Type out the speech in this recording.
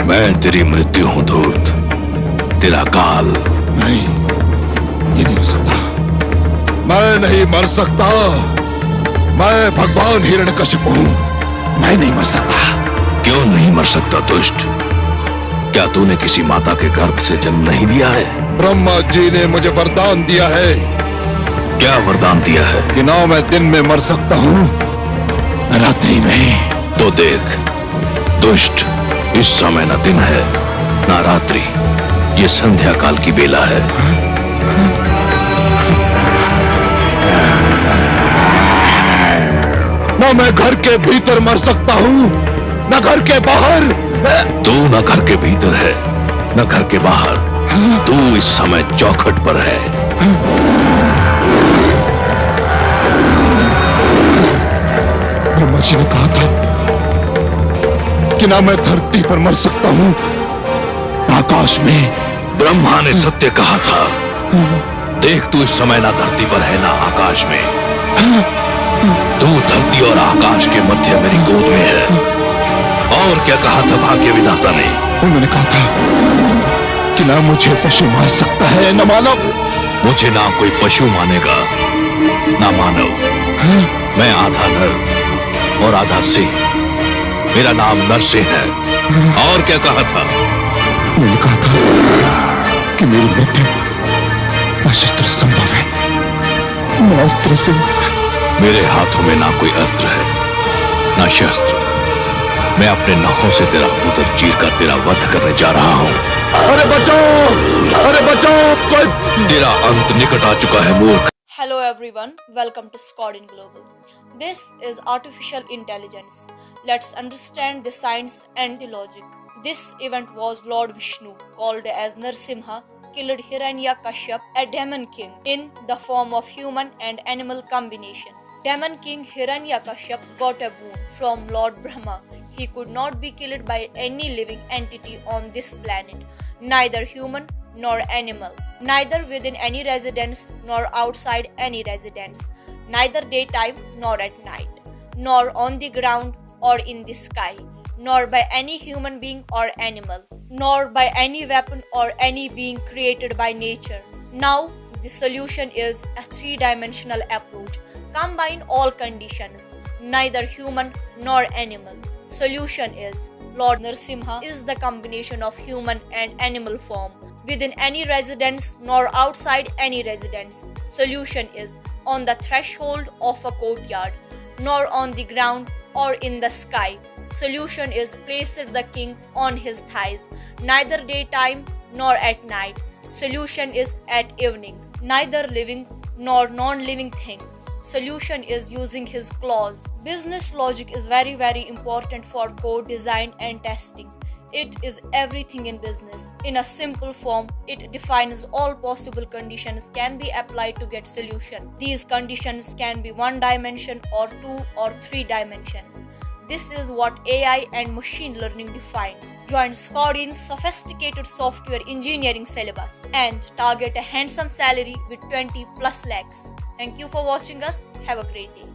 मैं तेरी मृत्यु हूं धूर्त, तेरा काल। नहीं, ये नहीं हो सकता। मैं नहीं मर सकता। मैं भगवान हिरण्यकश्यप हूं। मैं नहीं मर सकता। क्यों नहीं मर सकता दुष्ट? क्या तूने किसी माता के गर्भ से जन्म नहीं लिया है? ब्रह्मा जी ने मुझे वरदान दिया है। क्या वरदान दिया है? कि ना मैं दिन में मर सकता हूं, न रात्रि में। तो देख दुष्ट, इस समय न दिन है ना रात्रि, ये संध्या काल की बेला है। ना मैं घर के भीतर मर सकता हूं, न घर के बाहर। तू न घर के भीतर है न घर के बाहर, तू इस समय चौखट पर है। ब्रह्मा जी ने कहा था कि ना मैं धरती पर मर सकता हूं, आकाश में। ब्रह्मा ने सत्य कहा था। देख तू इस समय ना धरती पर है ना आकाश में, तू धरती और आकाश के मध्य मेरी गोद में है। और क्या कहा था भाग्य विधाता ने? उन्होंने कहा था कि ना मुझे पशु मान सकता है न मानव। मुझे ना कोई पशु मानेगा ना मानव। मैं आधा नर और आधा सिंह, मेरा नाम नरसिंह है। और क्या कहा था? उन्होंने कहा था कि मेरी मृत्यु अशस्त्र संभव है, न अस्त्र से। मेरे हाथों में ना कोई अस्त्र है ना शस्त्र। मैं अपने नखों से तेरा उदर चीर कर तेरा वध करने जा रहा हूं। अरे बचाओ, अरे बचाओ, कोई। तेरा अंत निकट आ चुका है मूर्ख। Hello everyone, welcome to SCODEEN Global. This is artificial intelligence. Let's understand the science and the logic. This event was Lord Vishnu, called as Narsimha, killed Hiranya Kashyap, a demon king, in the form of human and animal combination. Demon king Hiranya Kashyap got a boon from Lord Brahma. He could not be killed by any living entity on this planet, neither human nor animal, neither within any residence nor outside any residence, neither daytime nor at night, nor on the ground or in the sky, nor by any human being or animal, nor by any weapon or any being created by nature. Now, the solution is a three-dimensional approach. Combine all conditions, neither human nor animal. Solution is Lord Narsimha is the combination of human and animal form, within any residence nor outside any residence. Solution is on the threshold of a courtyard, nor on the ground or in the sky. Solution is placed the king on his thighs, neither daytime nor at night. Solution is at evening, neither living nor non-living thing. Solution is using his claws. Business logic is very important for code design and testing. It is everything in business. In a simple form, it defines all possible conditions can be applied to get solution. These conditions can be one dimension or two or three dimensions. This is what AI and machine learning defines. Join SCODEEN's sophisticated software engineering syllabus and target a handsome salary with 20+ lakhs. Thank you for watching us. Have a great day.